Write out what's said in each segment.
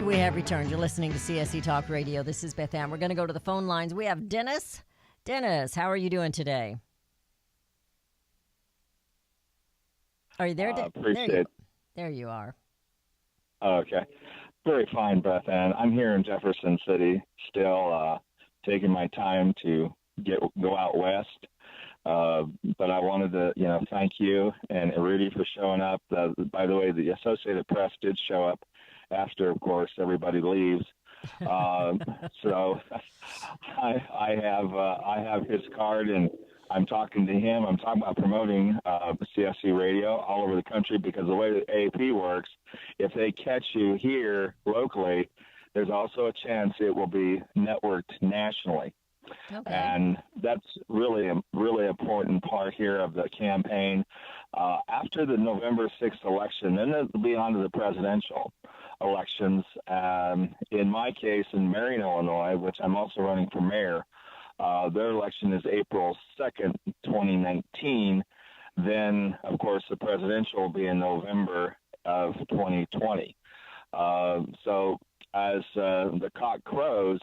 And we have returned. You're listening to CSE Talk Radio. This is Beth Ann. We're going to go to the phone lines. We have Dennis. Dennis, how are you doing today? Are you there? Appreciate there you are. Okay. Very fine, Beth Ann. I'm here in Jefferson City, still taking my time to go out west. But I wanted to, thank you and Rudy for showing up. By the way, the Associated Press did show up after, of course, everybody leaves. So I have his card, and I'm talking to him. I'm talking about promoting CSC radio all over the country, because the way that AP works, if they catch you here locally, there's also a chance it will be networked nationally. Okay. And that's really important part here of the campaign. After the November 6th election, then it'll be on to the presidential elections. In my case, in Marion, Illinois, which I'm also running for mayor, their election is April 2nd, 2019. Then, of course, the presidential will be in November of 2020. So as the cock crows,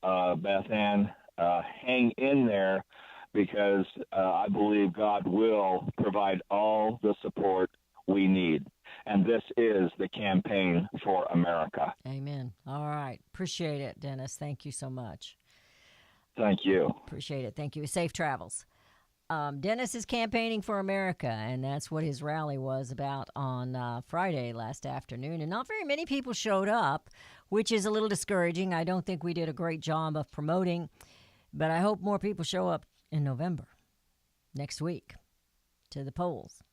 Beth Ann, hang in there, because I believe God will provide all the support we need. And this is the campaign for America. Amen. All right. Appreciate it, Dennis. Thank you so much. Thank you. Appreciate it. Thank you. Safe travels. Dennis is campaigning for America, and that's what his rally was about on Friday last afternoon. And not very many people showed up, which is a little discouraging. I don't think we did a great job of promoting, but I hope more people show up in November, next week, to the polls.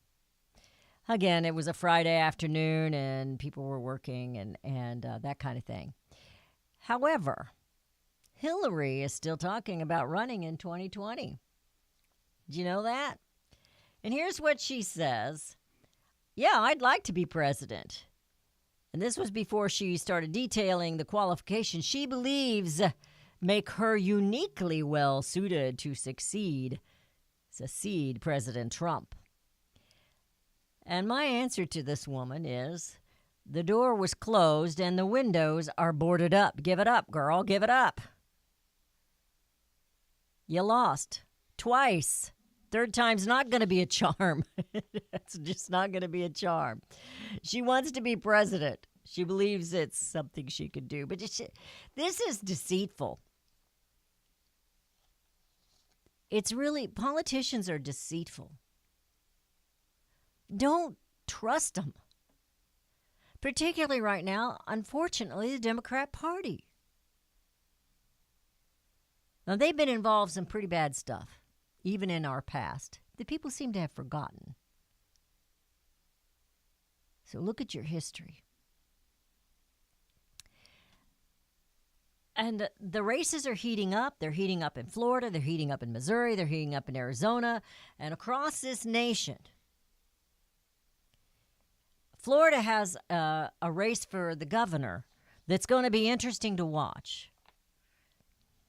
Again, it was a Friday afternoon, and people were working and that kind of thing. However, Hillary is still talking about running in 2020. Did you know that? And here's what she says. Yeah, I'd like to be president. And this was before she started detailing the qualifications she believes make her uniquely well suited to succeed President Trump. And my answer to this woman is, the door was closed and the windows are boarded up. Give it up, girl. Give it up. You lost twice. Third time's not going to be a charm. It's just not going to be a charm. She wants to be president. She believes it's something she could do. But this is deceitful. It's really, politicians are deceitful. Don't trust them. Particularly right now, unfortunately, the Democrat Party. Now, they've been involved in some pretty bad stuff, even in our past, that people seem to have forgotten. So look at your history. And the races are heating up. They're heating up in Florida. They're heating up in Missouri. They're heating up in Arizona. And across this nation, Florida has a race for the governor that's going to be interesting to watch.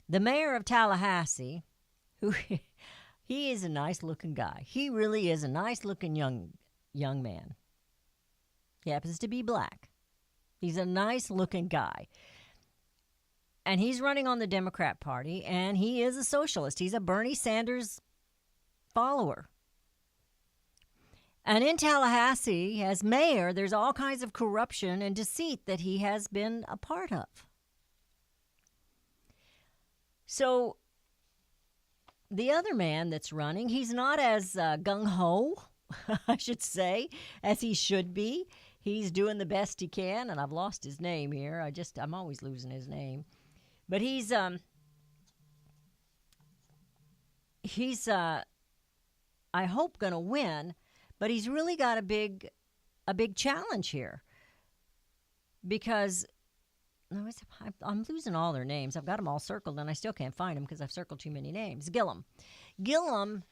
The mayor of Tallahassee, who he is a nice-looking guy. He really is a nice-looking young man. He happens to be black. He's a nice-looking guy. And he's running on the Democrat Party, and he is a socialist. He's a Bernie Sanders follower. And in Tallahassee, as mayor, there's all kinds of corruption and deceit that he has been a part of. So the other man that's running, he's not as gung-ho, I should say, as he should be. He's doing the best he can, and I've lost his name here. I'm always losing his name. But he's I hope, going to win, but he's really got a big challenge here, because I'm losing all their names. I've got them all circled, and I still can't find them because I've circled too many names. Gillum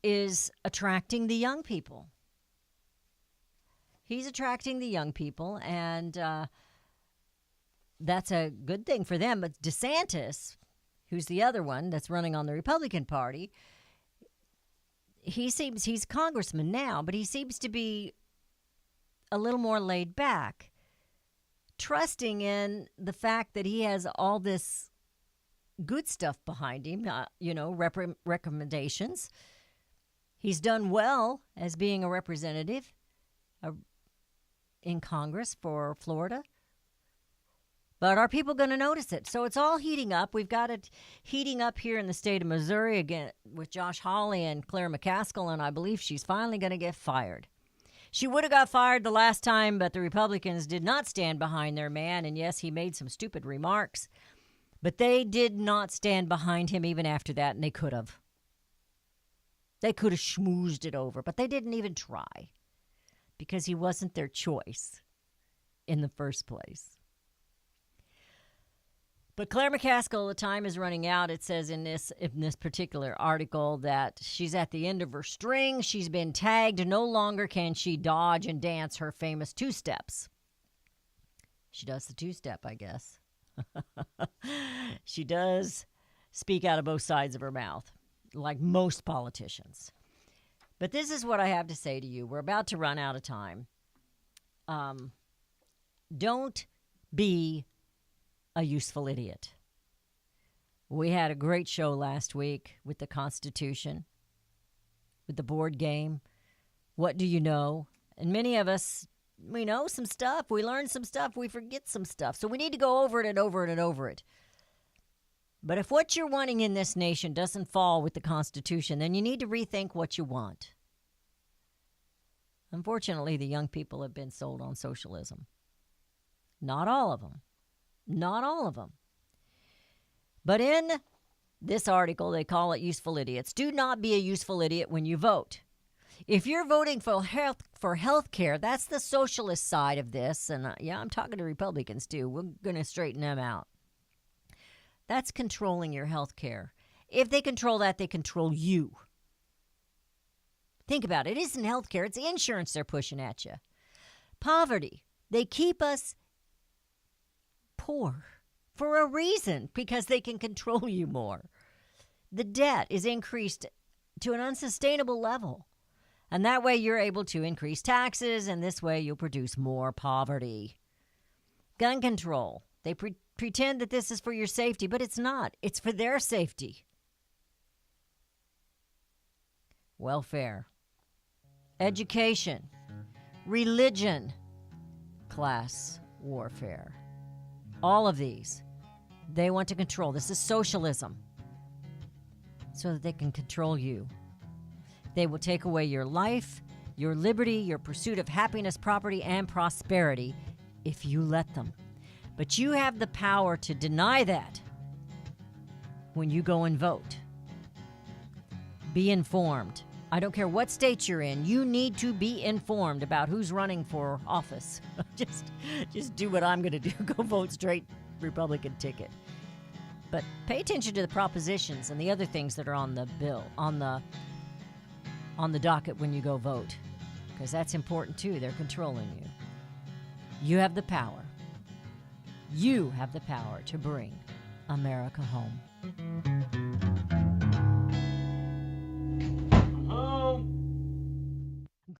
is attracting the young people. He's attracting the young people, and that's a good thing for them. But DeSantis, who's the other one that's running on the Republican Party, he's a congressman now, but he seems to be a little more laid back. trusting in the fact that he has all this good stuff behind him, recommendations. He's done well as being a representative in Congress for Florida. But are people going to notice it? So it's all heating up. We've got it heating up here in the state of Missouri again with Josh Hawley and Claire McCaskill, and I believe she's finally going to get fired. She would have got fired the last time, but the Republicans did not stand behind their man, and yes, he made some stupid remarks, but they did not stand behind him even after that, and they could have. They could have schmoozed it over, but they didn't even try because he wasn't their choice in the first place. But Claire McCaskill, the time is running out. It says in this particular article that she's at the end of her string. She's been tagged. No longer can she dodge and dance her famous two-steps. She does the two-step, I guess. She does speak out of both sides of her mouth, like most politicians. But this is what I have to say to you. We're about to run out of time. Don't be a useful idiot. We had a great show last week with the Constitution, with the board game. What do you know? And many of us, we know some stuff. We learn some stuff. We forget some stuff. So we need to go over it and over it and over it. But if what you're wanting in this nation doesn't fall with the Constitution, then you need to rethink what you want. Unfortunately, the young people have been sold on socialism. Not all of them. Not all of them. But in this article, they call it useful idiots. Do not be a useful idiot when you vote. If you're voting for health care, that's the socialist side of this. And I'm talking to Republicans too. We're going to straighten them out. That's controlling your health care. If they control that, they control you. Think about it. It isn't health care. It's insurance they're pushing at you. Poverty. They keep us poor for a reason, because they can control you more. The debt is increased to an unsustainable level, and that way you're able to increase taxes, and this way you'll produce more poverty. Gun control. They pretend that this is for your safety, but it's not. It's for their safety. Welfare. Education. Religion. Class warfare. All of these, they want to control. This is socialism, so that they can control you. They will take away your life, your liberty, your pursuit of happiness, property, and prosperity if you let them. But you have the power to deny that when you go and vote. Be informed. I don't care what state you're in. You need to be informed about who's running for office. Just do what I'm going to do. Go vote straight Republican ticket. But pay attention to the propositions and the other things that are on the bill, on the docket when you go vote, because that's important too. They're controlling you. You have the power. You have the power to bring America home.